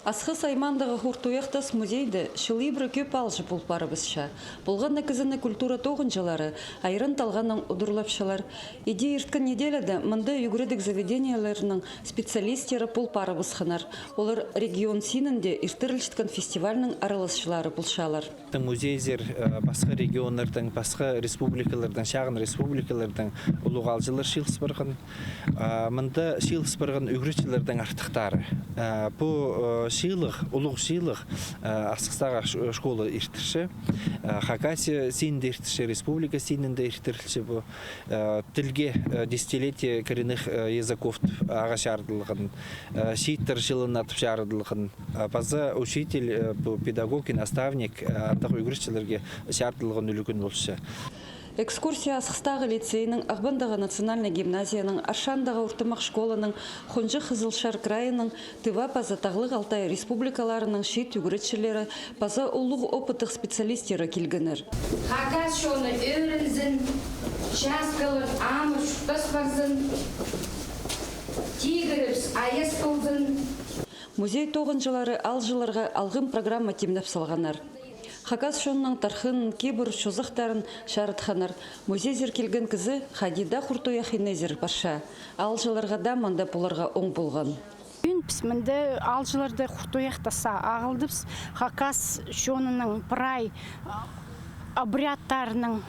Асқы саймандағы хуртуяқтас музейді шылыбры көп алжы пулпарыбызша. Бұлғанна кізіні культура тоғынжылары, айрын талғанның ұдырлапшылар. Иде ирткі неделяда мұнда югредік заведенияларының специалистері пулпарыбыз хынар. Олар регион синінде иртірілшіткін фестивальның араласшылары пулшалар. Музейзер басқа регионлардың, басқа республикалардың, шағын республикалардың ұлығалжылар шилспырғын. Мұнда шилспырғын үгретшілердің артықтары. Бұл шилық, ұлық шилық Асықстаға школа иртірші. Хакасия синінде иртірші, республика синінде иртірші. Тілге десятилетие коренных языков ағашардылығын, шиттір жылын атып жардылығын. База учитель, педагог и наставник антақ үгретшілерге шардылығын үлігін болшы. Экскурсия Асықстағы лицейінің, Ағбандағы национальный гимназияның, Аршандағы ұртымақ школаның, Хонжы Қызылшар крайының, Тыва паза Тағлық Алтай республикаларының шет үгіретшілері, паза ұлық опытық специалистері келгінір. Хакас шоны өрінзін, шасқылын, амыр шұқтас барзын, тигіріпс, айыз қылзын. Музей тоғынжылары алжыларға алғым программа темнеп салғанар. Хакас шонның тархын, кебір шозықтарын шарытханар. Музей зеркелген кізі Хадида Хуртуяхинезер барша. Алжыларға да манда бұларға оң болған. Біз мінді алжыларды Хуртуяқтаса ағылдыбыз. Хакас шонының прай обрядтарының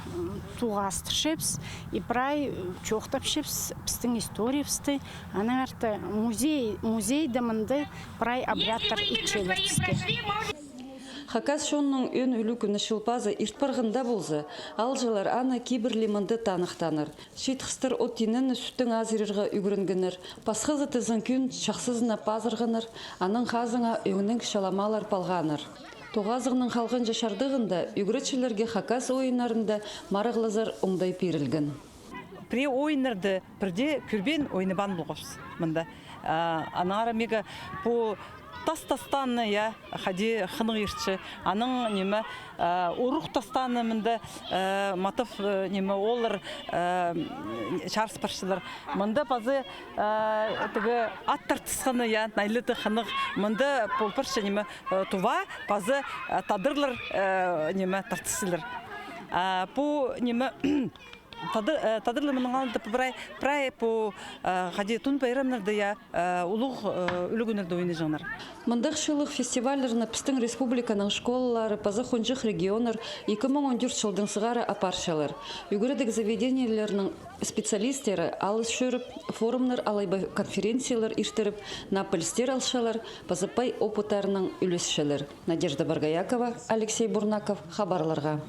туғастыршепс, и прай чоқтапшепс, біздің историябсты. Ана арты музейді мінді прай обрядтар итчелербісті. Хакас шонның өн үлі күні шылпазы иртпарғында болзы, алжылар ана кибірлі мұнды танықтаныр. Шейтқыстыр оттинін сүттің азырырға үгірінгінір. Пасқызы тізін күн шақсызына пазырғыныр, аның қазыңа өңінің шаламалар палғаныр. Тоғазығының қалғын жашардығында үгіретшілерге Хакас ойынарында марығлазар оңдай перілгін. При ойынарды бірде күрбен ойыны бан болғашыз. Мұнда анағара мега по тас-тастанны, хади хынық ертші. Аның неме ұруқ тастанны мұнда матыф неме олар шарыспаршылар. Мұнда базы аттар тысқаны, найлыты хынық. Мұнда полпаршы неме тува, базы тадырлар неме тартысылар. По неме тадырлы мұның алынды прай по ғади тұн байрамнарды ұлық үлігінерді ойны жаңар. Мұндақ шылық фестивалеріні пістің республиканың школалары пазы Хонжық регионыр 2014 жылдың сығары апаршалар. Үгіредік заведениялерінің специалистері алыс шөріп, форумнар алайбай конференциялар иртіріп, напольстер алшалар, пазыпай опытарының үлесшілер. Надежда Баргаякова, Алексей Бурнаков, хабарларға.